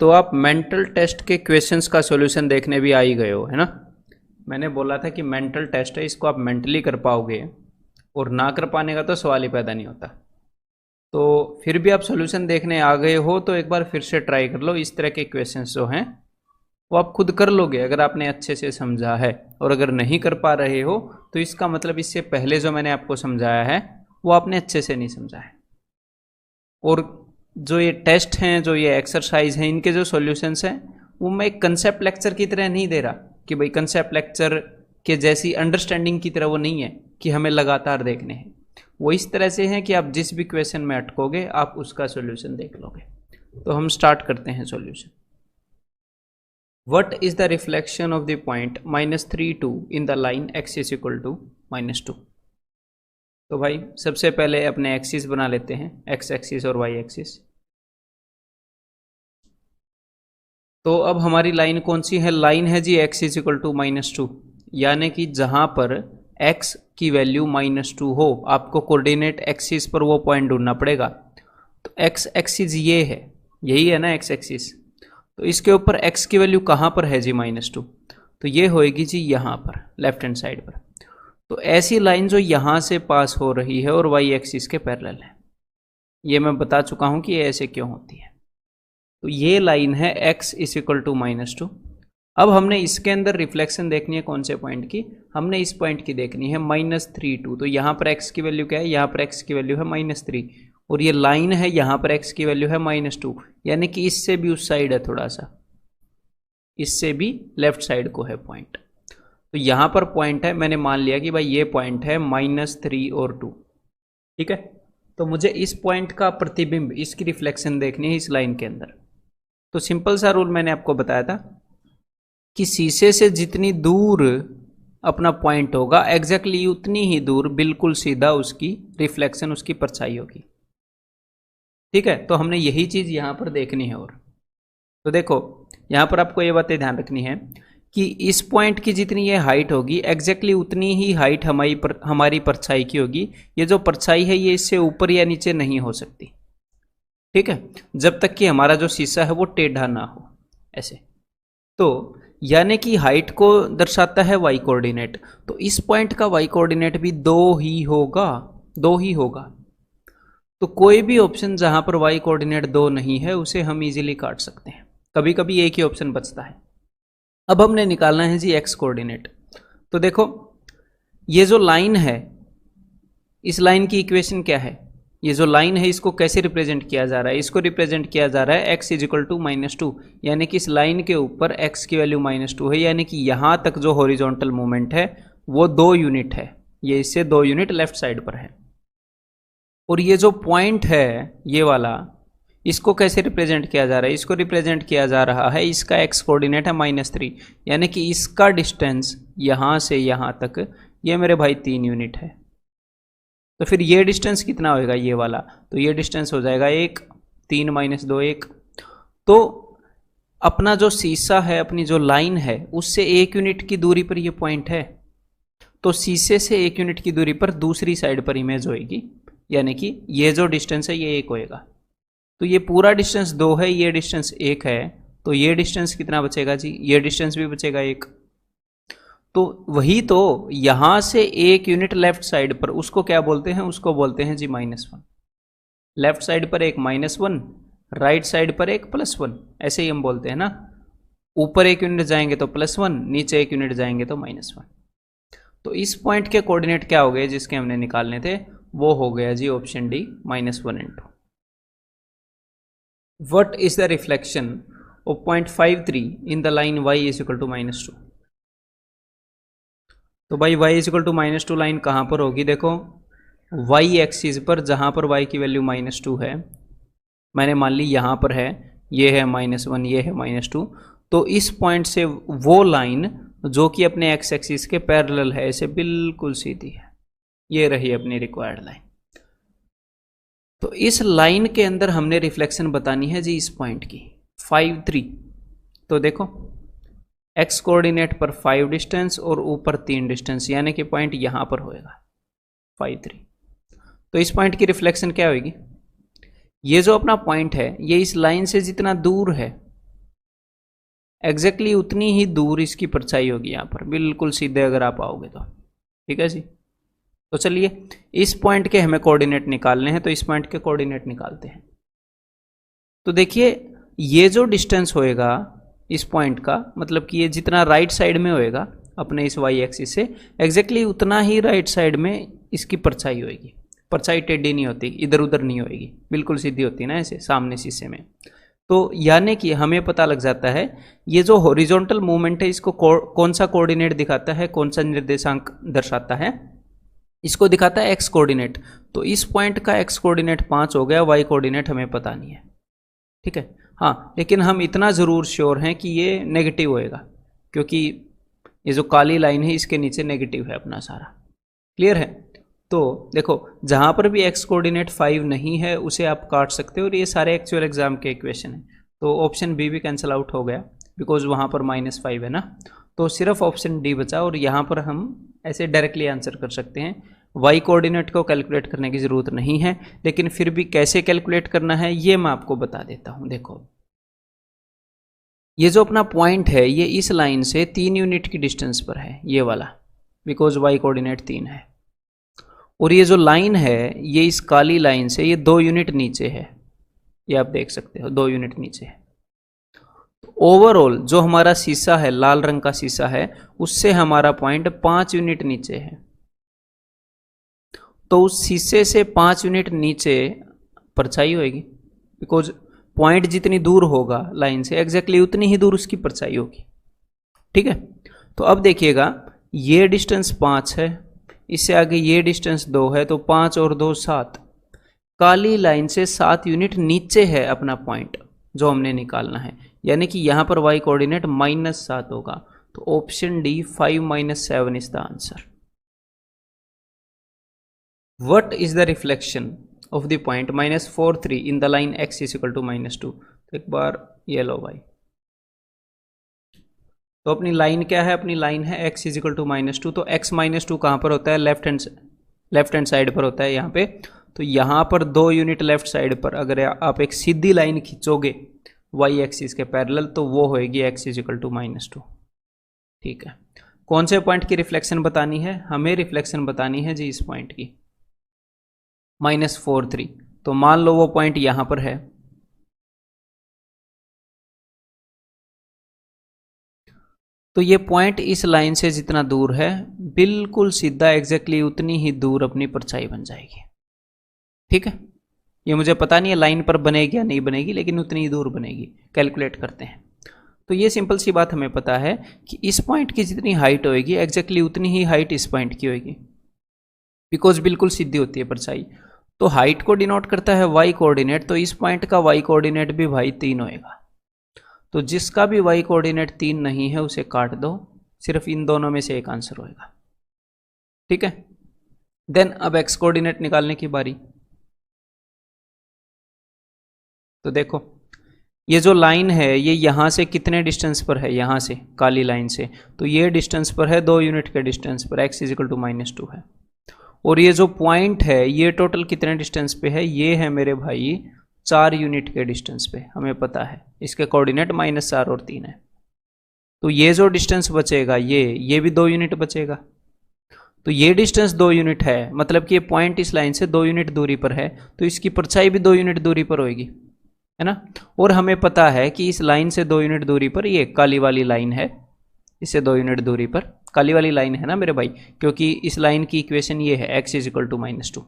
तो आप mental test के क्वेश्चंस का सॉल्यूशन देखने भी आ ही गए हो, है ना। मैंने बोला था कि मेंटल टेस्ट है, इसको आप मेंटली कर पाओगे और ना कर पाने का तो सवाल ही पैदा नहीं होता। तो फिर भी आप सॉल्यूशन देखने आ गए हो तो एक बार फिर से ट्राई कर लो। इस तरह के क्वेश्चंस जो हैं वो आप खुद कर लोगे अगर आपने अच्छे से समझा है। और अगर नहीं कर पा रहे हो तो इसका मतलब इससे पहले जो मैंने आपको समझाया है वो आपने अच्छे से नहीं समझा है। और जो ये टेस्ट हैं, जो ये एक्सरसाइज हैं, इनके जो सॉल्यूशंस हैं वो मैं एक कंसेप्ट लेक्चर की तरह नहीं दे रहा कि भाई कंसेप्ट लेक्चर के जैसी अंडरस्टैंडिंग की तरह वो नहीं है कि हमें लगातार देखने हैं। वो इस तरह से हैं कि आप जिस भी क्वेश्चन में अटकोगे आप उसका सॉल्यूशन देख लोगे। तो हम स्टार्ट करते हैं solution. What is the reflection of the point -3 2 in the line x is equal to -2? तो भाई सबसे पहले अपने एक्सिस बना लेते हैं, x एक्सिस और y एक्सिस। तो अब हमारी लाइन कौन सी है? लाइन है जी x इज इक्वल टू -2, यानी कि जहां पर x की वैल्यू -2 हो आपको कोऑर्डिनेट एक्सिस पर वो पॉइंट ढूंढना पड़ेगा। तो x एक्सिस ये है, यही है ना x एक्सिस। तो इसके ऊपर x की वैल्यू कहाँ पर है जी? -2। तो ये होएगी जी यहाँ पर लेफ्ट हैंड साइड पर। तो ऐसी लाइन जो यहाँ से पास हो रही है और y एक्सिस के पैरेलल है, ये मैं बता चुका हूँ कि ये ऐसे क्यों होती है। तो ये लाइन है x इज इक्वल टू -2। अब हमने इसके अंदर रिफ्लेक्शन देखनी है कौन से पॉइंट की? हमने इस पॉइंट की देखनी है -3 2। तो यहाँ पर x की वैल्यू क्या है? यहाँ पर x की वैल्यू है -3 और ये लाइन है यहाँ पर x की वैल्यू है -2, यानी कि इससे भी उस साइड है थोड़ा सा, इससे भी लेफ्ट साइड को है पॉइंट। तो यहाँ पर पॉइंट है, मैंने मान लिया कि भाई ये पॉइंट है -3 और 2, ठीक है। तो मुझे इस पॉइंट का प्रतिबिंब, इसकी रिफ्लेक्शन देखनी है इस लाइन के अंदर। तो सिंपल सा रूल मैंने आपको बताया था कि शीशे से जितनी दूर अपना पॉइंट होगा एग्जैक्टली उतनी ही दूर बिल्कुल सीधा उसकी रिफ्लेक्शन, उसकी परछाई होगी, ठीक है। तो हमने यही चीज यहां पर देखनी है। और तो देखो यहां पर आपको ये बातें ध्यान रखनी है कि इस पॉइंट की जितनी ये हाइट होगी एग्जैक्टली उतनी ही हाइट हमारी परछाई की होगी। ये जो परछाई है ये इससे ऊपर या नीचे नहीं हो सकती, ठीक है, जब तक कि हमारा जो शीशा है वो टेढ़ा ना हो ऐसे। तो यानी कि हाइट को दर्शाता है y कोऑर्डिनेट, तो इस पॉइंट का y कोऑर्डिनेट भी 2 ही होगा, 2 ही होगा। तो कोई भी ऑप्शन जहां पर y कोऑर्डिनेट 2 नहीं है उसे हम इजीली काट सकते हैं, कभी कभी एक ही ऑप्शन बचता है। अब हमने निकालना है जी x कोऑर्डिनेट। तो देखो ये जो लाइन है, इस लाइन की इक्वेशन क्या है? ये जो लाइन है इसको कैसे रिप्रेजेंट किया जा रहा है? इसको रिप्रेजेंट किया जा रहा है x इज इक्वल टू -2, यानी कि इस लाइन के ऊपर x की वैल्यू -2 है, यानी कि यहां तक जो हॉरिजॉन्टल मूवमेंट है वो 2 यूनिट है, ये इससे 2 यूनिट लेफ्ट साइड पर है। और ये जो पॉइंट है ये वाला, इसको कैसे रिप्रेजेंट किया जा रहा है? इसको रिप्रेजेंट किया जा रहा है, इसका x कोऑर्डिनेट है -3, यानी कि इसका डिस्टेंस यहां से यहां तक ये मेरे भाई 3 यूनिट है। तो फिर ये डिस्टेंस कितना होएगा ये वाला? तो ये डिस्टेंस हो जाएगा 1, 3 - 2 1। तो अपना जो शीशा है, अपनी जो लाइन है उससे 1 यूनिट की दूरी पर ये पॉइंट है। तो शीशे से 1 यूनिट की दूरी पर दूसरी साइड पर इमेज होएगी, यानी कि ये जो डिस्टेंस है ये 1 होएगा। तो ये पूरा डिस्टेंस 2 है, ये डिस्टेंस 1 है, तो ये डिस्टेंस कितना बचेगा जी? ये डिस्टेंस भी बचेगा 1। तो वही तो यहां से 1 यूनिट लेफ्ट साइड पर, उसको क्या बोलते हैं? उसको बोलते हैं जी -1। लेफ्ट साइड पर एक -1, राइट साइड पर एक +1, ऐसे ही हम बोलते हैं ना। ऊपर 1 यूनिट जाएंगे तो +1, नीचे 1 यूनिट जाएंगे तो -1। तो इस पॉइंट के कोऑर्डिनेट क्या हो गए जिसके हमने निकालने थे? वो हो गया जी option D -1 and 2। What is the reflection of 0.53 in the line y is equal to -2? तो भाई y is equal to -2 line कहाँ पर होगी? देखो y एक्सिस पर, जहाँ पर y की वैल्यू -2 है, मैंने मान ली यहाँ पर है, ये है -1, ये है -2। तो इस पॉइंट से वो लाइन जो कि अपने x एक्सिस के पैरेलल है, इसे बिल्कुल सीधी है, ये रही अपनी रिक्वायर्ड लाइन। तो इस लाइन के अंदर हमने रिफ्लेक्शन बतानी है जी इस पॉइंट की 5 3। तो देखो x कोऑर्डिनेट पर 5 डिस्टेंस और ऊपर 3 डिस्टेंस, यानी कि पॉइंट यहां पर होएगा 5 3। तो इस पॉइंट की रिफ्लेक्शन क्या होगी? ये जो अपना पॉइंट है ये इस लाइन से जितना दूर है एग्जैक्टली उतनी ही दूर इसकी परछाई होगी यहाँ पर, बिल्कुल सीधे अगर आप आओगे तो। ठीक है जी। तो चलिए इस पॉइंट के हमें कोऑर्डिनेट निकालने हैं, तो इस पॉइंट के कोऑर्डिनेट निकालते हैं। तो देखिए ये जो डिस्टेंस होएगा इस पॉइंट का, मतलब कि ये जितना राइट साइड में होएगा अपने इस वाई एक्सिस से, एग्जैक्टली उतना ही राइट साइड में इसकी परछाई होएगी। परछाई टेढ़ी नहीं होती, इधर उधर नहीं होएगी, बिल्कुल सीधी होती है ना ऐसे सामने शीशे में। तो यानी कि हमें पता लग जाता है ये जो हॉरिजॉन्टल मूवमेंट है इसको कौन सा कोऑर्डिनेट दिखाता है, कौन सा निर्देशांक दर्शाता है, इसको दिखाता है एक्स कोऑर्डिनेट। तो इस पॉइंट का एक्स कोऑर्डिनेट 5 हो गया, वाई कोऑर्डिनेट हमें पता नहीं है। ठीक है, हाँ, लेकिन हम इतना ज़रूर श्योर हैं कि ये नेगेटिव होएगा, क्योंकि ये जो काली लाइन है इसके नीचे नेगेटिव है अपना सारा। क्लियर है। तो देखो जहाँ पर भी एक्स कोऑर्डिनेट 5 नहीं है उसे आप काट सकते हो, और ये सारे एक्चुअल एग्जाम के इक्वेशन है। तो ऑप्शन बी भी कैंसिल आउट हो गया बिकॉज वहाँ पर -5 है ना, तो सिर्फ ऑप्शन डी बचा। और यहाँ पर हम ऐसे डायरेक्टली आंसर कर सकते हैं, वाई कोऑर्डिनेट को कैलकुलेट करने की ज़रूरत नहीं है, लेकिन फिर भी कैसे कैलकुलेट करना है ये मैं आपको बता देता हूँ। देखो ये जो अपना पॉइंट है ये इस लाइन से 3 यूनिट की डिस्टेंस पर है, ये वाला, बिकॉज वाई कोऑर्डिनेट 3 है। और ये जो लाइन है ये इस काली लाइन से ये 2 यूनिट नीचे है, ये आप देख सकते हो 2 यूनिट नीचे है। ओवरऑल जो हमारा शीशा है, लाल रंग का शीशा है, उससे हमारा पॉइंट 5 यूनिट नीचे है। तो उस शीशे से 5 यूनिट नीचे परछाई होगी, बिकॉज पॉइंट जितनी दूर होगा लाइन से एग्जैक्टली उतनी ही दूर उसकी परछाई होगी। ठीक है, तो अब देखिएगा ये डिस्टेंस 5 है, इससे आगे ये डिस्टेंस 2 है, तो 5 और 2 7। काली लाइन से 7 यूनिट नीचे है अपना पॉइंट जो हमने निकालना है, यानी कि यहां पर y कोऑर्डिनेट -7 होगा। तो option D 5 - 7 is the answer. What is the reflection of the point -4 3 in the line x is equal to -2। तो एक बार ये लो भाई, तो अपनी लाइन क्या है, अपनी लाइन है x इज इक्वल टू -2। तो x -2 कहाँ पर होता है, लेफ्ट हैंड साइड पर होता है यहाँ पे। तो यहाँ पर 2 यूनिट लेफ्ट साइड पर अगर आप एक सीधी लाइन खींचोगे वाई एक्सिस के पैरेलल, तो वो होएगी x इज इक्वल टू -2। ठीक है, कौन से पॉइंट की रिफ्लेक्शन बतानी है, हमें रिफ्लेक्शन बतानी है जी इस पॉइंट की -4 3। तो मान लो वो पॉइंट यहां पर है, तो ये पॉइंट इस लाइन से जितना दूर है बिल्कुल सीधा एग्जैक्टली उतनी ही दूर अपनी परछाई बन जाएगी। ठीक है, ये मुझे पता नहीं है लाइन पर बनेगी या नहीं बनेगी, लेकिन उतनी ही दूर बनेगी। कैलकुलेट करते हैं। तो ये सिंपल सी बात हमें पता है कि इस पॉइंट की जितनी हाइट होगी एग्जैक्टली उतनी ही हाइट इस पॉइंट की होगी, बिकॉज बिल्कुल सीधी होती है परछाई। तो हाइट को डिनोट करता है वाई कोऑर्डिनेट, तो इस पॉइंट का वाई कोऑर्डिनेट भी भाई 3 होएगा। तो जिसका भी वाई कोऑर्डिनेट 3 नहीं है उसे काट दो, सिर्फ इन दोनों में से एक आंसर होएगा। ठीक है, देन अब एक्स कोऑर्डिनेट निकालने की बारी। तो देखो ये जो लाइन है ये यहां से कितने डिस्टेंस पर है, यहां से काली लाइन से, तो ये डिस्टेंस पर है 2 यूनिट के डिस्टेंस पर, x इज इक्वल टू -2 है। और ये जो पॉइंट है ये टोटल कितने डिस्टेंस पे है, ये है मेरे भाई 4 यूनिट के डिस्टेंस पे, हमें पता है इसके कोऑर्डिनेट -4 और 3 है। तो ये जो डिस्टेंस बचेगा ये भी 2 यूनिट बचेगा। तो ये डिस्टेंस 2 यूनिट है, मतलब कि ये पॉइंट इस लाइन से 2 यूनिट दूरी पर है, तो इसकी परछाई भी 2 यूनिट दूरी पर होगी, है ना। और हमें पता है कि इस लाइन से 2 यूनिट दूरी पर ये काली वाली लाइन है, इससे 2 यूनिट दूरी पर काली वाली लाइन है ना मेरे भाई, क्योंकि इस लाइन की इक्वेशन ये है x इज इक्वल टू -2।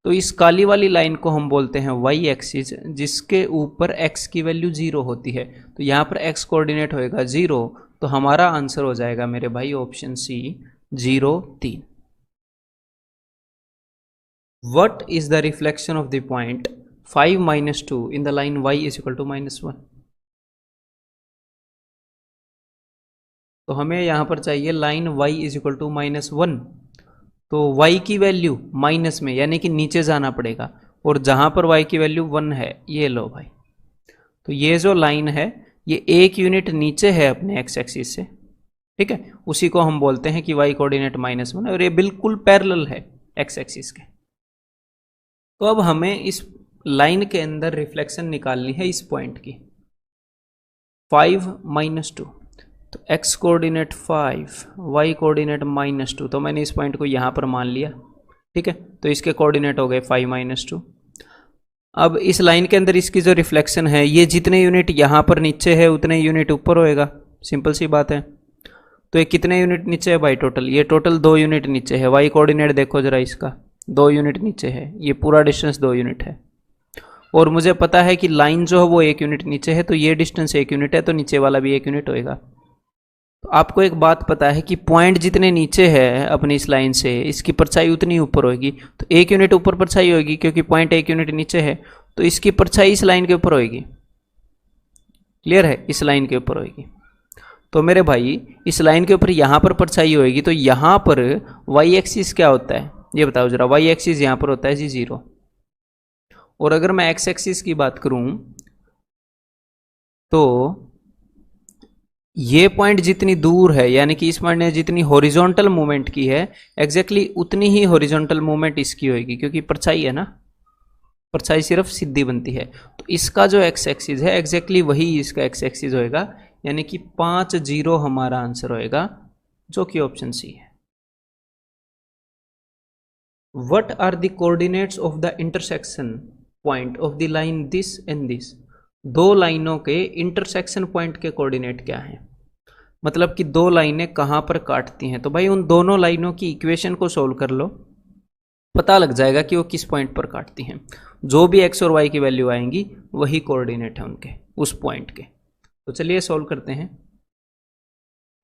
तो इस काली वाली लाइन को हम बोलते हैं वाई एक्सिस, जिसके ऊपर x की वैल्यू 0 होती है। तो यहाँ पर x कोऑर्डिनेट होएगा 0, तो हमारा आंसर हो जाएगा मेरे भाई option C 0 3। What is the reflection of the point 5 - 2 in the line y is equal to -1। तो हमें यहां पर चाहिए line y is equal to -1। तो y की वैल्यू माइनस में, यानी कि नीचे जाना पड़ेगा, और जहां पर y की वैल्यू 1 है, ये लो भाई। तो ये जो लाइन है ये 1 यूनिट नीचे है अपने x एक्सिस से। ठीक है, उसी को हम बोलते हैं कि y कोऑर्डिनेट -1 है, और ये बिल्कुल पैरेलल है x एक्सिस के। तो अब हमें इस लाइन के अंदर रिफ्लेक्शन निकालनी है इस पॉइंट की। 5 -2, तो x कोऑर्डिनेट 5, y कोऑर्डिनेट -2, तो मैंने इस पॉइंट को यहाँ पर मान लिया, ठीक है। तो इसके कोऑर्डिनेट हो गए 5 -2। अब इस लाइन के अंदर इसकी जो रिफ्लेक्शन है, ये जितने यूनिट यहाँ पर नीचे है उतने यूनिट ऊपर होएगा, सिंपल सी बात है। तो ये कितने यूनिट नीचे है भाई टोटल? ये टोटल 2 यूनिट नीचे है। वाई कोऑर्डिनेट देखो जरा इसका, 2 यूनिट नीचे है, ये पूरा डिस्टेंस 2 यूनिट है। और मुझे पता है कि लाइन जो है वो 1 यूनिट नीचे है, तो ये डिस्टेंस 1 यूनिट है, तो नीचे वाला भी 1 यूनिट होएगा। तो आपको एक बात पता है कि पॉइंट जितने नीचे है अपनी इस लाइन से, इसकी परछाई उतनी ऊपर होगी। तो 1 यूनिट ऊपर परछाई होगी, क्योंकि पॉइंट 1 यूनिट नीचे है, तो इसकी परछाई इस लाइन के ऊपर होगी। क्लियर है? इस लाइन के ऊपर होगी। तो मेरे भाई इस लाइन के ऊपर यहाँ पर परछाई होगी, तो यहाँ पर वाई एक्सिस क्या होता है ये बताओ जरा। वाई एक्सिस यहाँ पर होता है जी 0। और अगर मैं एक्स एक्सिस की बात करूं तो ये पॉइंट जितनी दूर है, यानी कि इस पॉइंट ने जितनी हॉरिजॉन्टल मूवमेंट की है, एग्जैक्टली उतनी ही हॉरिजॉन्टल मूवमेंट इसकी होगी, क्योंकि परछाई है ना, परछाई सिर्फ सीधी बनती है। तो इसका जो एक्स एक्सिस है एग्जैक्टली वही इसका एक्स एक्सिस होएगा, यानी कि 5 0 हमारा आंसर होएगा, जो कि ऑप्शन सी है। What are the coordinates of the intersection point of the line this and this? दो लाइनों के इंटरसेक्शन पॉइंट के कोऑर्डिनेट क्या हैं? मतलब कि दो लाइनें कहां पर काटती हैं। तो भाई उन दोनों लाइनों की इक्वेशन को सोल्व कर लो, पता लग जाएगा कि वो किस पॉइंट पर काटती हैं। जो भी एक्स और वाई की वैल्यू आएंगी वही कोऑर्डिनेट है उनके, उस पॉइंट के। तो चलिए सोल्व करते हैं।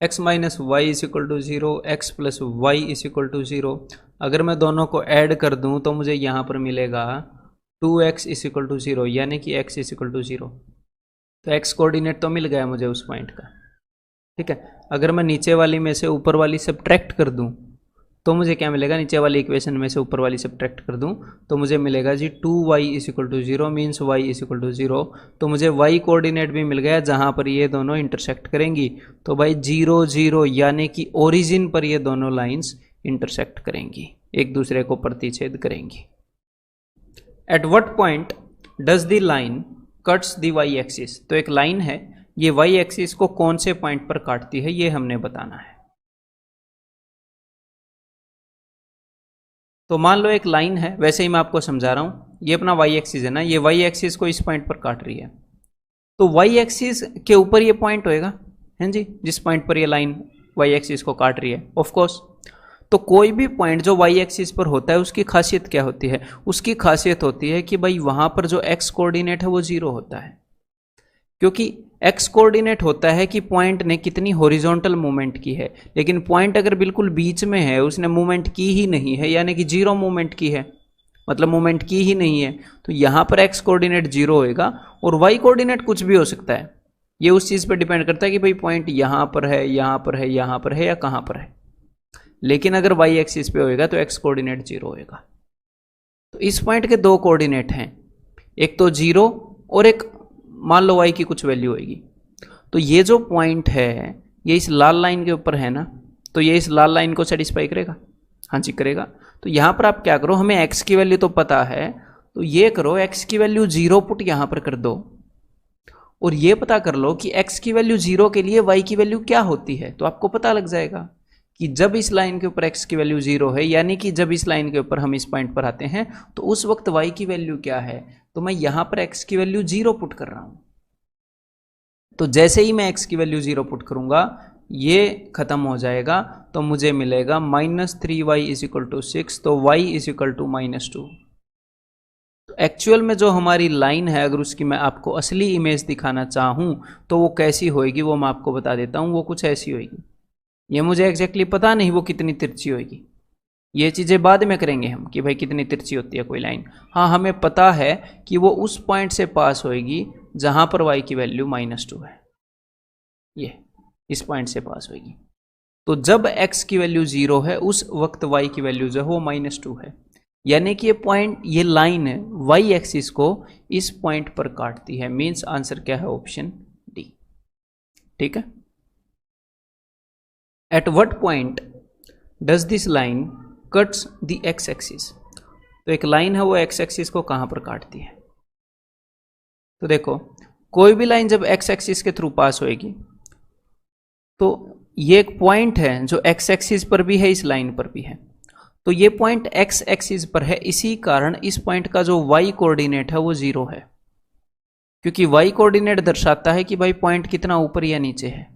x minus Y is equal to 0, X plus Y is equal to 0। अगर मैं दोनों को ऐड कर दूं तो मुझे यहाँ पर मिलेगा 2x इज इक्वल टू 0, यानी कि x इज इक्वल टू 0। तो x कोऑर्डिनेट तो मिल गया मुझे उस पॉइंट का, ठीक है। अगर मैं नीचे वाली में से ऊपर वाली सब्ट्रैक्ट कर दूं तो मुझे क्या मिलेगा? नीचे वाली इक्वेशन में से ऊपर वाली सब्ट्रैक्ट कर दूं तो मुझे मिलेगा जी 2y is equal to 0 means y is equal to 0। तो मुझे y कोऑर्डिनेट भी मिल गया जहां पर ये दोनों इंटरसेक्ट करेंगी। तो भाई 0 0, यानी कि ओरिजिन पर ये दोनों लाइंस इंटरसेक्ट करेंगी, एक दूसरे को प्रतिच्छेद करेंगी। Eight what point does the line cuts the y axis? तो एक लाइन है, ये y एक्सिस को कौन से पॉइंट पर काटती है ये हमने बताना है। तो मान लो एक लाइन है, वैसे ही मैं आपको समझा रहा हूं, ये अपना y एक्सिस है ना, ये y एक्सिस को इस पॉइंट पर काट रही है। तो y एक्सिस के ऊपर ये पॉइंट होएगा, हैं जी, जिस पॉइंट पर ये लाइन y एक्सिस को काट रही है, ऑफ कोर्स। तो कोई भी पॉइंट जो y एक्सिस पर होता है उसकी खासियत क्या होती है? उसकी खासियत होती है कि भाई वहां पर जो x कोऑर्डिनेट है वो 0 होता है, क्योंकि x कोऑर्डिनेट होता है कि पॉइंट ने कितनी हॉरिजॉन्टल मूवमेंट की है। लेकिन पॉइंट अगर बिल्कुल बीच में है, उसने मूवमेंट की ही नहीं है, यानी कि 0 मूवमेंट की है, मतलब मूवमेंट की ही नहीं है, तो यहां पर x कोऑर्डिनेट 0 होएगा। और y कोऑर्डिनेट कुछ भी हो सकता है, ये उस चीज पर डिपेंड करता है कि भाई पॉइंट यहां पर है, यहां पर है, यहां पर है या कहां पर है। लेकिन अगर y एक्सिस पे होएगा तो x कोऑर्डिनेट 0 होएगा। तो इस पॉइंट के दो कोऑर्डिनेट हैं, एक तो 0 और एक मान लो y की कुछ वैल्यू होगी। तो ये जो पॉइंट है ये इस लाल लाइन के ऊपर है ना, तो ये इस लाल लाइन को सेटिस्फाई करेगा, हाँ जी करेगा। तो यहां पर आप क्या करो, हमें x की वैल्यू तो पता है, तो ये करो x की वैल्यू 0 पुट यहां पर कर दो, और ये पता कर लो कि x की वैल्यू 0 के लिए y की वैल्यू क्या होती है। तो आपको पता लग जाएगा कि जब इस लाइन के ऊपर x की वैल्यू 0 है, यानी कि जब इस लाइन के ऊपर हम इस पॉइंट पर आते हैं तो उस वक्त y की वैल्यू क्या है। तो मैं यहां पर x की वैल्यू 0 पुट कर रहा हूं। तो जैसे ही मैं x की वैल्यू 0 पुट करूंगा ये खत्म हो जाएगा, तो मुझे मिलेगा -3y इज इक्वल टू 6, तो y इज इक्वल टू -2। तो एक्चुअल में जो हमारी लाइन है, अगर उसकी मैं आपको असली इमेज दिखाना चाहूं तो वो कैसी होएगी वो मैं आपको बता देता हूं। वो कुछ ऐसी होएगी, ये मुझे एग्जैक्टली पता नहीं वो कितनी तिरछी होगी, ये चीज़ें बाद में करेंगे हम कि भाई कितनी तिरछी होती है कोई लाइन। हाँ हमें पता है कि वो उस पॉइंट से पास होएगी जहां पर y की वैल्यू -2 है, ये इस पॉइंट से पास होएगी। तो जब x की वैल्यू 0 है उस वक्त y की वैल्यू जो है वो -2 है, यानी कि ये पॉइंट, ये लाइन है y एक्सिस को इस पॉइंट पर काटती है। मीन्स आंसर क्या है? ऑप्शन डी, ठीक है। Eight what point does this line cuts the x axis? तो एक लाइन है वो एक्स एक्सिस को कहां पर काटती है? तो देखो कोई भी लाइन जब एक्स एक्सिस के थ्रू पास होएगी तो ये एक पॉइंट है जो एक्स एक्सिस पर भी है, इस लाइन पर भी है, तो ये पॉइंट एक्स एक्सिस पर है, इसी कारण इस पॉइंट का जो वाई कोऑर्डिनेट है वो 0 है, क्योंकि वाई कोऑर्डिनेट दर्शाता है कि भाई पॉइंट कितना ऊपर या नीचे है।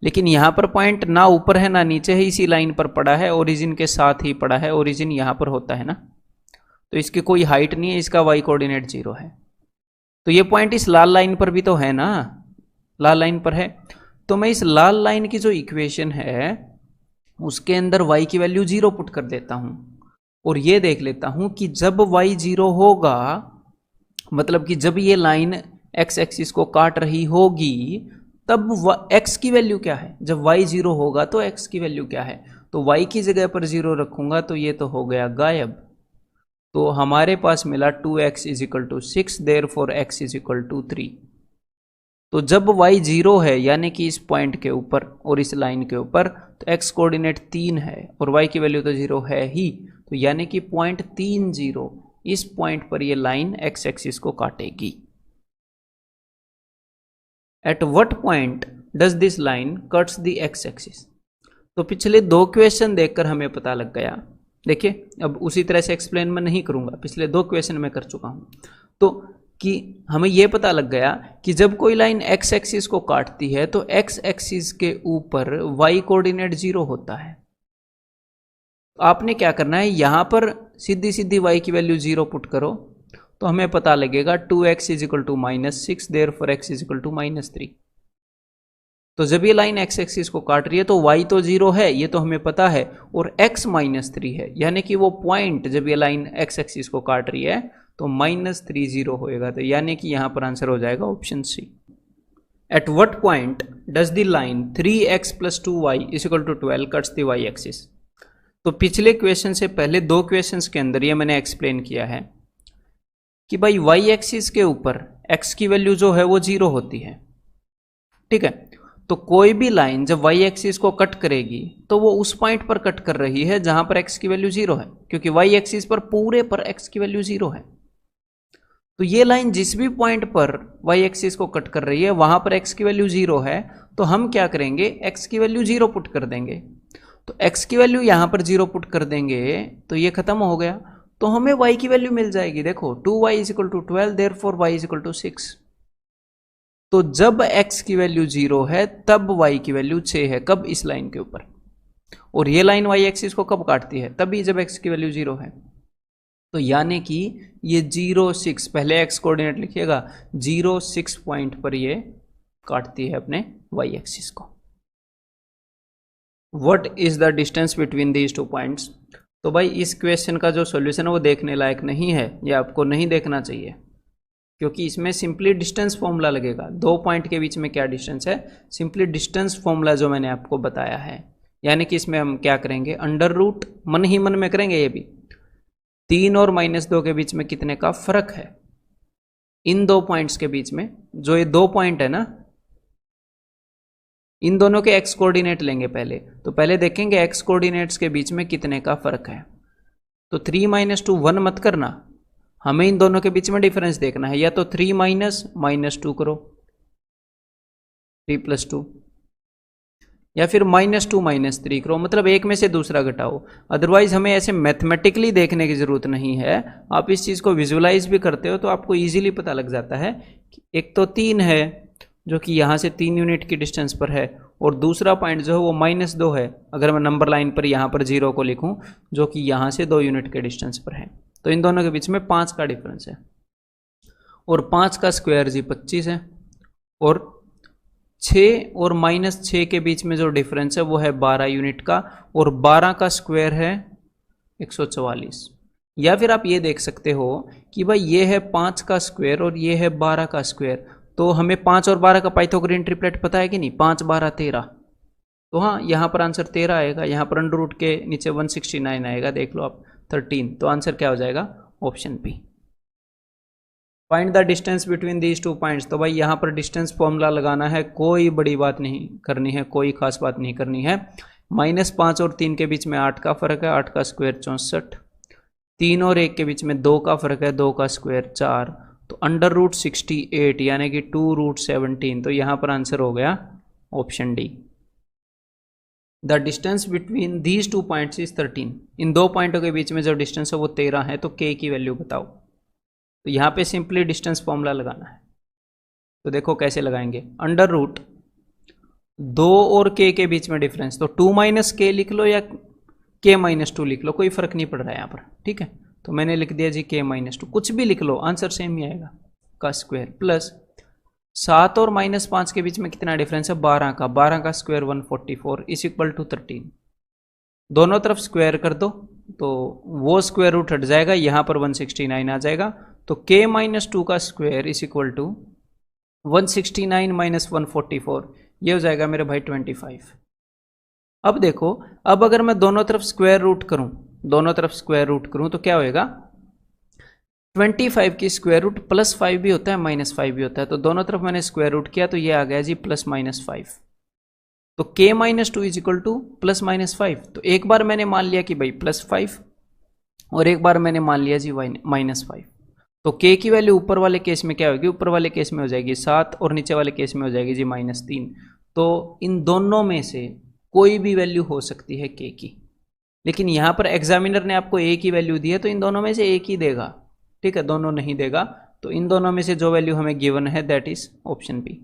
लेकिन यहां पर पॉइंट ना ऊपर है ना नीचे है, इसी लाइन पर पड़ा है, ओरिजिन के साथ ही पड़ा है, ओरिजिन यहां पर होता है ना, तो इसकी कोई हाइट नहीं है, इसका वाई कोऑर्डिनेट 0 है। तो ये पॉइंट इस लाल लाइन पर भी तो है ना, लाल लाइन पर है, तो मैं इस लाल लाइन की जो इक्वेशन है उसके अंदर y की वैल्यू 0 पुट कर देता हूं और ये देख लेता हूं कि जब y 0 होगा, मतलब कि जब ये लाइन x एक्सिस को काट रही होगी तब x की वैल्यू क्या है, जब y 0 होगा तो x की वैल्यू क्या है, तो y की जगह पर 0 रखूंगा तो ये तो हो गया गायब। तो हमारे पास मिला 2x = 6, देयरफॉर x = 3। तो जब y 0 है यानी कि इस पॉइंट के ऊपर और इस लाइन के ऊपर, तो x कोऑर्डिनेट 3 है और y की वैल्यू तो 0 है ही, तो यानी कि पॉइंट 3, 0 इस पॉइंट पर ये लाइन x एक्सिस को काटेगी। At what point does this line cuts the x axis? तो पिछले 2 क्वेश्चन देखकर हमें पता लग गया, देखिए अब उसी तरह से एक्सप्लेन मैं नहीं करूंगा, पिछले 2 क्वेश्चन में कर चुका हूं, तो कि हमें यह पता लग गया कि जब कोई लाइन x एक्सिस को काटती है तो x एक्सिस के ऊपर y कोऑर्डिनेट 0 होता है। आपने क्या करना है, यहां पर सीधी सीधी y की वैल्यू 0 पुट करो तो हमें पता लगेगा 2x = -6, देयरफॉर x = -3। तो जब ये लाइन x एक्सिस को काट रही है तो y तो 0 है, ये तो हमें पता है, और x -3 है, यानी कि वो पॉइंट जब ये लाइन x एक्सिस को काट रही है तो -3, 0 होएगा, तो यानी कि यहां पर आंसर हो जाएगा option C. At what point does the line 3x + 2y = 12 cuts the y axis? तो पिछले क्वेश्चन से पहले 2 क्वेश्चंस के अंदर ये मैंने एक्सप्लेन किया है कि भाई y एक्सिस के ऊपर x की वैल्यू जो है वो 0 होती है, ठीक है, तो कोई भी लाइन जब y एक्सिस को कट करेगी तो वो उस पॉइंट पर कट कर रही है जहां पर x की वैल्यू 0 है, क्योंकि y एक्सिस पर पूरे पर x की वैल्यू 0 है। तो ये लाइन जिस भी पॉइंट पर y एक्सिस को कट कर रही है वहां पर x की वैल्यू 0 है, तो हम क्या करेंगे, x की वैल्यू 0 पुट कर देंगे, तो x की वैल्यू यहां पर 0 पुट कर देंगे तो ये खत्म हो गया, तो हमें y की वैल्यू मिल जाएगी, देखो 2y = 12, देयरफॉर y = 6। तो जब x की वैल्यू 0 है तब y की वैल्यू 6 है, कब, इस लाइन के ऊपर, और ये लाइन y एक्सिस को कब काटती है, तभी जब x की वैल्यू 0 है, तो यानी कि ये 0, 6, पहले x कोऑर्डिनेट लिखिएगा, 0, 6 पॉइंट पर ये काटती है अपने y एक्सिस को। What is the distance between these 2 points? तो भाई इस क्वेश्चन का जो सॉल्यूशन है वो देखने लायक नहीं है, ये आपको नहीं देखना चाहिए, क्योंकि इसमें सिंपली डिस्टेंस फॉर्मूला लगेगा। 2 पॉइंट के बीच में क्या डिस्टेंस है, सिंपली डिस्टेंस फॉर्मूला जो मैंने आपको बताया है, यानी कि इसमें हम क्या करेंगे, अंडर रूट मन ही मन में करेंगे, ये भी 3 और -2 के बीच में कितने का फर्क है, इन 2 पॉइंट्स के बीच में, जो ये 2 पॉइंट है ना, इन दोनों के x कोऑर्डिनेट लेंगे पहले, तो पहले देखेंगे x कोऑर्डिनेट्स के बीच में कितने का फर्क है। तो 3 - 2 1 मत करना, हमें इन दोनों के बीच में डिफरेंस देखना है, या तो 3 - -2 करो, 3 + 2, या फिर -2 - 3 करो, मतलब एक में से दूसरा घटाओ। अदरवाइज हमें ऐसे मैथमेटिकली देखने की जरूरत नहीं है, आप इस चीज को विजुअलाइज भी करते हो तो आपको इजीली पता लग जाता है कि एक तो 3 है जो कि यहाँ से 3 यूनिट की डिस्टेंस पर है, और दूसरा पॉइंट जो है वो -2 है, अगर मैं नंबर लाइन पर यहाँ पर 0 को लिखूँ, जो कि यहाँ से 2 यूनिट के डिस्टेंस पर है, तो इन दोनों के बीच में 5 का डिफरेंस है, और 5 का स्क्वायर जी 25 है, और 6 और -6 के बीच में जो डिफरेंस है वो है 12 यूनिट का, और 12 का स्क्वायर है 144। या फिर आप ये देख सकते हो कि भाई ये है 5 का स्क्वायर और ये है 12 का स्क्वायर, तो हमें 5 और 12 का पाइथागोरियन ट्रिपलेट पता है कि नहीं, 5, 12, 13, तो हाँ यहाँ पर आंसर 13 आएगा, यहाँ पर अंडर रूट के नीचे 169 आएगा, देख लो आप 13, तो आंसर क्या हो जाएगा, option B. Find the distance between these 2 points? तो भाई यहाँ पर डिस्टेंस फॉर्मूला लगाना है, कोई बड़ी बात नहीं करनी है, कोई खास बात नहीं करनी है। -5 और 3 के बीच में 8 का फर्क है, 8 का स्क्वायर 64, 3 और 1 के बीच में 2 का फर्क है, 2 का स्क्वायर 4, तो अंडर रूट 68 यानी कि 2√17, तो यहाँ पर आंसर हो गया option D. The distance between these 2 points is 13। इन दो पॉइंटों के बीच में जो डिस्टेंस है वो 13 है, तो के की वैल्यू बताओ। तो यहाँ पे सिंपली डिस्टेंस फॉर्मूला लगाना है। तो देखो कैसे लगाएंगे, अंडर रूट 2 और के बीच में डिफरेंस, तो 2 माइनस के लिख लो या के माइनस 2 लिख लो, कोई फर्क नहीं पड़ रहा है यहाँ पर, ठीक है। तो मैंने लिख दिया जी के माइनस 2, कुछ भी लिख लो आंसर सेम ही आएगा, का स्क्वायर प्लस 7 और -5 के बीच में कितना डिफरेंस है, 12 का, 12 का स्क्वायर 144 इज इक्वल टू 13। दोनों तरफ स्क्वायर कर दो तो वो स्क्वायर रूट हट जाएगा, यहाँ पर 169 आ जाएगा। तो k माइनस 2 का square is equal to 169 minus 144, ये हो जाएगा मेरे भाई 25। अब देखो, अब अगर मैं दोनों तरफ स्क्वायर रूट करूं, दोनों तरफ स्क्वायर रूट करूं तो क्या होएगा, 25 की स्क्वायर रूट +5 भी होता है -5 भी होता है, तो दोनों तरफ मैंने स्क्वायर रूट किया तो ये आ गया जी +-5। तो k minus 2 is equal to +-5। तो एक बार मैंने मान लिया कि भाई +5 और एक बार मैंने मान लिया जी -5। तो k की वैल्यू ऊपर वाले केस में क्या होगी, ऊपर वाले केस में हो जाएगी 7 और नीचे वाले केस में हो जाएगी जी -3। तो इन दोनों में से कोई भी वैल्यू हो सकती है k की, लेकिन यहां पर एग्जामिनर ने आपको a की वैल्यू दी है तो इन दोनों में से एक ही देगा, ठीक है, दोनों नहीं देगा। तो इन दोनों में से जो वैल्यू हमें गिवन है that is option B.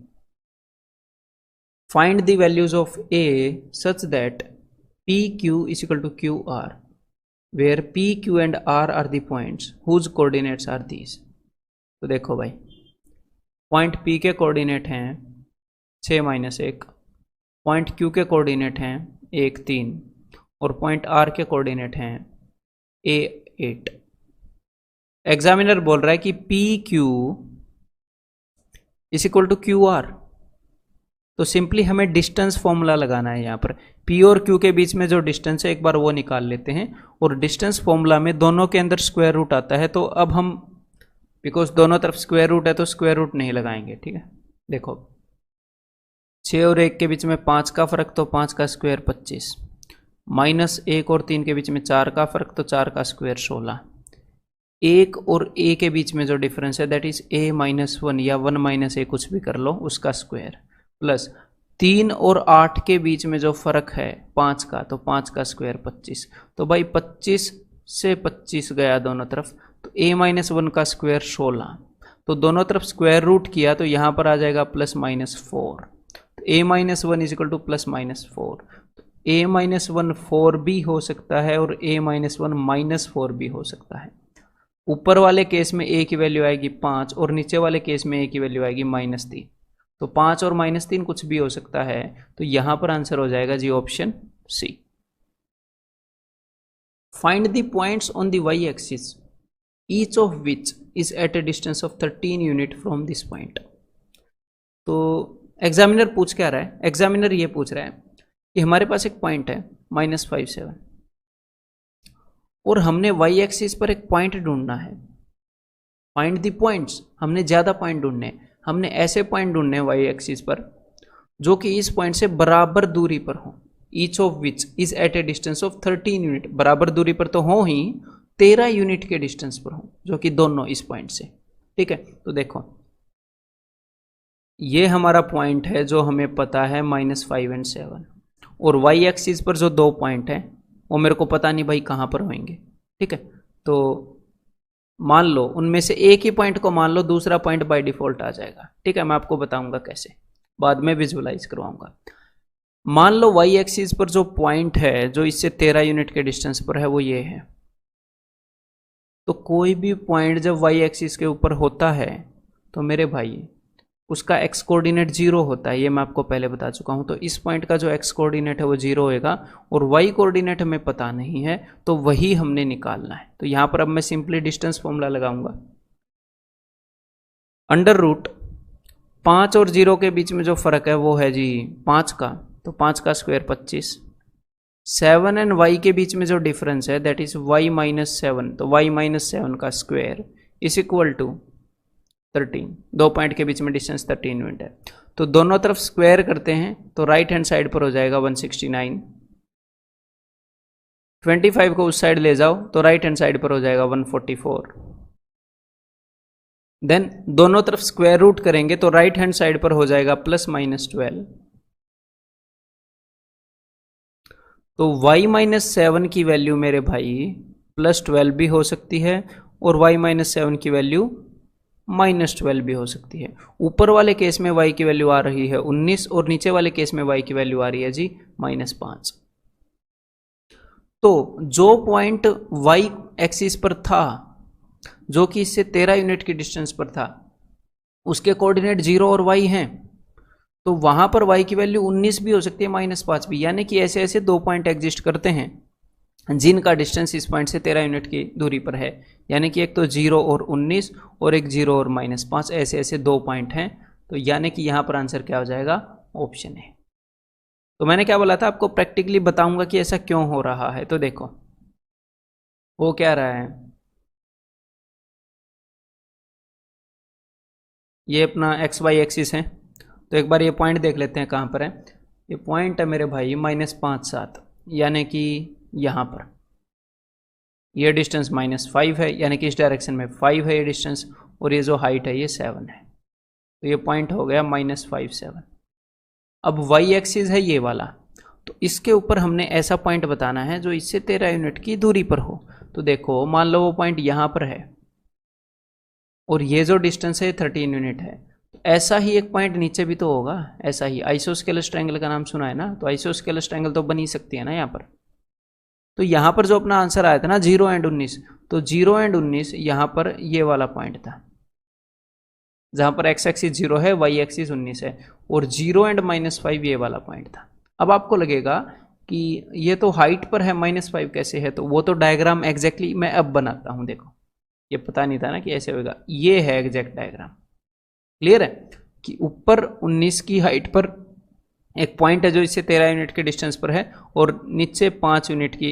Find the values of a such that p q is equal to q r where p q and r are the points whose coordinates are these. तो देखो भाई, point p के coordinate हैं 6-1, point q के coordinate हैं 1-3 और point r के coordinate हैं a8। एग्जामिनर बोल रहा है कि P Q is equal to Q R, तो सिंपली हमें डिस्टेंस फॉर्मूला लगाना है। यहाँ पर p और q के बीच में जो डिस्टेंस है एक बार वो निकाल लेते हैं, और डिस्टेंस फॉर्मूला में दोनों के अंदर स्क्वायर रूट आता है, तो अब हम बिकॉज दोनों तरफ स्क्वायर रूट है तो स्क्वायर रूट नहीं लगाएंगे, ठीक है। देखो 6 और 1 के बीच में 5 का फर्क, तो 5 का स्क्वायर 25, -1 और 3 के बीच में 4 का फर्क, तो 4 का स्क्वायर 16। 1 और a के बीच में जो डिफरेंस है दैट इज a-1 या 1 - a कुछ भी कर लो, उसका स्क्वायर प्लस 3 और 8 के बीच में जो फर्क है 5 का, तो 5 का स्क्वायर 25। तो भाई 25 से 25 गया दोनों तरफ, तो a-1 का स्क्वायर 16। तो दोनों तरफ स्क्वायर रूट किया तो यहाँ पर आ जाएगा +-4। तो a-1 is equal to +-4। a-1 4 भी हो सकता है और a-1 -4 भी हो सकता है। ऊपर वाले केस में a की वैल्यू आएगी 5 और नीचे वाले केस में a की वैल्यू आएगी -3। तो 5 और -3 कुछ भी हो सकता है, तो यहां पर आंसर हो जाएगा जी option C. Find the points on the y axis each of which is at a distance of 13 unit from this point. तो एग्जामिनर पूछ क्या रहा है, एग्जामिनर ये पूछ रहा है कि हमारे पास एक पॉइंट है -5 7 और हमने y एक्सिस पर एक पॉइंट ढूंढना है। फाइंड द पॉइंट्स, हमने ज़्यादा पॉइंट ढूंढने, हमने ऐसे पॉइंट ढूंढने y एक्सिस पर जो कि इस पॉइंट से बराबर दूरी पर हो। Each of which is at a distance of 13 unit, बराबर दूरी पर तो हो ही, 13 यूनिट के डिस्टेंस पर हो, जो कि दोनों इस पॉइंट से, ठीक है। तो देखो ये हमारा पॉइंट है जो हमें पता है -5 और 7, और y एक्सिस पर जो दो पॉइंट है वो मेरे को पता नहीं भाई कहाँ पर होंगे, ठीक है। तो मान लो उनमें से एक ही पॉइंट को मान लो, दूसरा पॉइंट बाय डिफॉल्ट आ जाएगा, ठीक है। मैं आपको बताऊंगा कैसे, बाद में विजुअलाइज करवाऊंगा। मान लो y एक्सिस पर जो पॉइंट है जो इससे 13 यूनिट के डिस्टेंस पर है वो ये है। तो कोई भी पॉइंट जब y एक्सिस के ऊपर होता है तो मेरे भाई उसका x कोऑर्डिनेट 0 होता है, ये मैं आपको पहले बता चुका हूं। तो इस पॉइंट का जो x कोऑर्डिनेट है वो 0 होएगा और y कोऑर्डिनेट हमें पता नहीं है, तो वही हमने निकालना है। तो यहां पर अब मैं सिंपली डिस्टेंस फॉर्मूला लगाऊंगा, अंडर रूट 5 और 0 के बीच में जो फर्क है वो है जी 5 का, तो 5 का स्क्वायर 25। 7 एंड y के बीच में जो डिफरेंस है दैट इज y-7, तो y-7 का स्क्वायर इज इक्वल टू 13। दो पॉइंट के बीच में डिस्टेंस 13 यूनिट है। तो दोनों तरफ स्क्वायर करते हैं तो राइट हैंड साइड पर हो जाएगा 169। 25 को उस साइड ले जाओ तो राइट हैंड साइड पर हो जाएगा 144। देन दोनों तरफ स्क्वायर रूट करेंगे तो राइट हैंड साइड पर हो जाएगा +-12। तो y-7 की वैल्यू मेरे भाई +12 भी हो सकती है और y-7 की वैल्यू -12 भी हो सकती है। ऊपर वाले केस में y की वैल्यू आ रही है 19 और नीचे वाले केस में y की वैल्यू आ रही है जी -5। तो जो पॉइंट y एक्सिस पर था, जो कि इससे 13 यूनिट की डिस्टेंस पर था, उसके कोऑर्डिनेट 0 और y हैं, तो वहां पर y की वैल्यू 19 भी हो सकती है -5 भी। यानी कि ऐसे ऐसे दो पॉइंट एग्जिस्ट करते हैं जिनका डिस्टेंस इस पॉइंट से 13 यूनिट की दूरी पर है। यानी कि एक तो 0 और 19 और एक 0 और -5, ऐसे ऐसे दो पॉइंट हैं। तो यानी कि यहां पर आंसर क्या हो जाएगा? ऑप्शन है। तो मैंने क्या बोला था आपको, प्रैक्टिकली बताऊंगा कि ऐसा क्यों हो रहा है। तो देखो वो क्या रहा है, ये अपना XY एक्सिस है। तो एक बार ये पॉइंट देख लेते हैं कहाँ पर है। ये पॉइंट है मेरे भाई -5 7, यानी कि यहाँ पर ये डिस्टेंस -5 है, यानी कि इस डायरेक्शन में 5 है ये डिस्टेंस, और ये जो हाइट है ये 7 है। तो ये पॉइंट हो गया -5 7। अब y एक्सिस है ये वाला, तो इसके ऊपर हमने ऐसा पॉइंट बताना है जो इससे 13 यूनिट की दूरी पर हो। तो देखो मान लो वो पॉइंट यहाँ पर है और ये जो डिस्टेंस है 13 यूनिट है। ऐसा ही एक पॉइंट नीचे भी तो होगा, ऐसा ही। आइसोस्केलस ट्रायंगल का नाम सुना है ना, तो आइसोस्केलस ट्रायंगल तो बन ही सकती है ना यहाँ पर। तो यहाँ पर जो अपना आंसर आया था ना 0 और 19, तो 0 और 19 यहाँ पर ये वाला पॉइंट था जहाँ पर x एक्सिस 0 है, y एक्सिस 19 है, और 0 और -5 ये वाला पॉइंट था। अब आपको लगेगा कि ये तो हाइट पर है, -5 कैसे है? तो वो तो डायग्राम एग्जैक्टली मैं अब बनाता हूँ। देखो ये पता नहीं था ना कि ऐसे होगा, ये है एग्जैक्ट डायग्राम। क्लियर है कि ऊपर 19 की हाइट पर एक पॉइंट है जो इससे 13 यूनिट के डिस्टेंस पर है, और नीचे 5 यूनिट की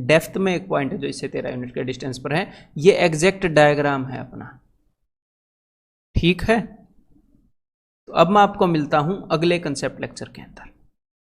डेप्थ में एक पॉइंट है जो इससे 13 यूनिट के डिस्टेंस पर है। ये एग्जैक्ट डायग्राम है अपना। ठीक है, तो अब मैं आपको मिलता हूं अगले कंसेप्ट लेक्चर के अंदर।